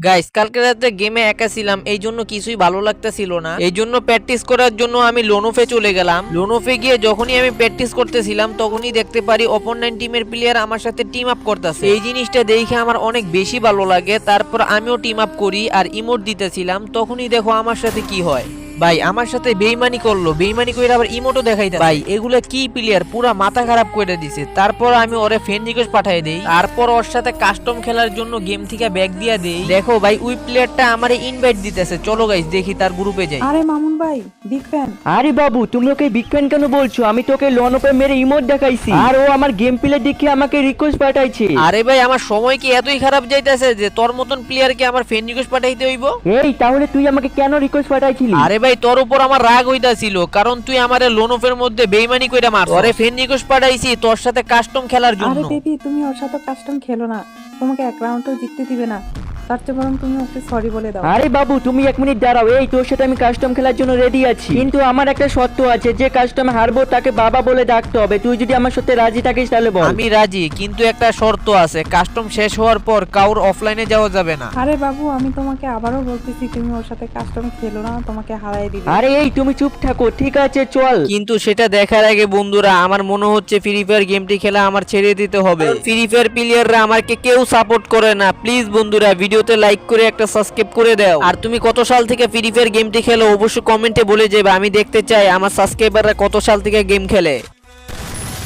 Guys কালকে রাতে গেমে একা ছিলাম, এই জন্য কিছুই ভালো লাগতেছিল না। এই জন্য প্র্যাকটিস করার জন্য আমি লোনোফে চলে গেলাম। লোনোফে গিয়ে যখনই আমি প্র্যাকটিস করতেছিলাম তখনই দেখতে পারি অপোনেন্ট টিমের প্লেয়ার আমার সাথে টিম আপ করতেছে। এই জিনিসটা দেখে আমার অনেক বেশি ভালো লাগে। তারপর আমিও টিম আপ করি আর ইমোট দিতেছিলাম, তখনই দেখো আমার সাথে কি হয়। ভাই আমার সাথে বেইমানি করলো, বেইমানি করে আবার ইমোটও দেখাইতে। ভাই এগুলা কি প্লেয়ার, পুরা মাথা খারাপ করে দিছে। তারপর আমি ওরে ফ্রেন্ড রিকোয়েস্ট পাঠিয়ে দেই, তারপর ওর সাথে কাস্টম খেলার জন্য গেম থেকে ব্যাক দিয়া দেই। দেখো ভাই ওই প্লেয়ারটা আমারে ইনভাইট দিতেছে, চলো গাইস দেখি তার গ্রুপে যাই। আরে মামুন ভাই, বিগ ফ্যান। আরে বাবু তুমি ওকে বিগ ফ্যান কেন বলছো? আমি তোকে লনপে মেরে ইমোট দেখাইছি আর ও আমার গেম প্লে দেখে আমাকে রিকোয়েস্ট পাঠাইছে। আরে ভাই আমার সময় কি এতই খারাপ যাইতেছে যে তোর মতন প্লেয়ারকে আমার ফ্রেন্ড রিকোয়েস্ট পাঠাইতে হইব? এই তাহলে তুই আমাকে কেন রিকোয়েস্ট পাঠাইছিলি? আরে ভাই তোর উপর আমার রাগ হইতাছিল, কারণ তুই আমারে লোনফের মধ্যে বেইমানি কইরা মারছ। ওরে ফ্রেন্ড রিকোয়েস্ট পাঠাইছি তোর সাথে কাস্টম খেলার আরে জন্য। বেবি, তুমি ওর সাথে কাস্টম খেলো না, তোমাকে এক রাউন্ডও জিততে দিবে না। তার চেয়ে বরং তুমি ওকে সরি বলে দাও। আরে বাবু তুমি 1 মিনিট দাঁড়াও, এই তোর সাথে আমি কাস্টম খেলার জন্য রেডি আছি, কিন্তু আমার একটা শর্ত আছে, যে কাস্টমে হারবো তাকে বাবা বলে ডাকতে হবে। তুই যদি আমার সাথে রাজি থাকিস তাহলে বল। আমি রাজি, কিন্তু একটা শর্ত আছে, কাস্টম শেষ হওয়ার পর কাউর অফলাইনে যাওয়া যাবে না। আরে বাবু, আমি তোমাকে আবারও বলতেছি, তুমি ওর সাথে কাস্টম খেলো না, তোমাকে হারাই দিবে। আরে এই তুমি চুপ থাকো, ঠিক আছে চল। কিন্তু সেটা দেখার আগে বন্ধুরা আমার মনে হচ্ছে ফ্রি ফায়ার গেমটি খেলা আমার ছেড়ে দিতে হবে। ফ্রি ফায়ার প্লেয়াররা আমাকে কেউ সাপোর্ট করে না। প্লিজ বন্ধুরা ভিডিওতে লাইক করে একটা সাবস্ক্রাইব করে দাও। আর তুমি কত সাল থেকে ফ্রি ফায়ার গেমটি খেলো অবশ্যই কমেন্টে বলে যাবে, আমি দেখতে চাই আমার সাবস্ক্রাইবাররা কত সাল থেকে গেম খেলে।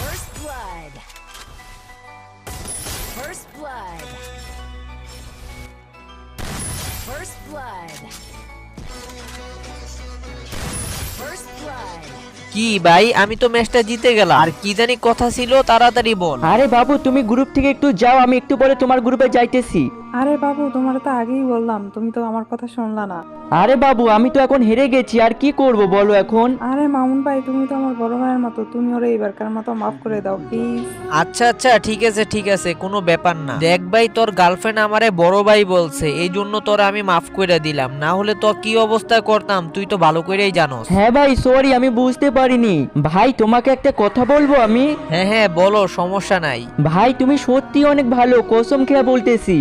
First blood. First blood. First blood. First blood. কি ভাই আমি তো ম্যাচটা জিতে গেলাম, আর কি জানি কথা ছিল, তাড়াতাড়ি বল। আরে বাবু তুমি গ্রুপ থেকে একটু যাও, আমি একটু পরে তোমার গ্রুপে যাইতেছি। আরে বাবু, তোমার তো আগেই বললাম, তুমি তো আমার কথা শুনলা না। আরে বাবু আমি তো এখন হেরে গেছি, আর কি করব বলো এখন? আরে মামুন ভাই, তুমি তো আমার বড় ভাইয়ের মতো, তুমি ওরে এবারকার মতো মাফ করে দাও প্লিজ। আচ্ছা আচ্ছা ঠিক আছে ঠিক আছে, কোনো ব্যাপার না। দেখ ভাই তোর গার্লফ্রেন্ড আমারে বড় ভাই বলছে, এই জন্য তোর আমি মাফ করে দিলাম, না হলে তোর কি অবস্থা করতাম তুই তো ভালো করেই জানোস। হ্যাঁ ভাই সরি, আমি বুঝতে পারিনি। ভাই তোমাকে একটা কথা বলবো আমি? হ্যাঁ হ্যাঁ বলো, সমস্যা নাই। ভাই তুমি সত্যি অনেক ভালো, কসম খেয়ে বলতেছি।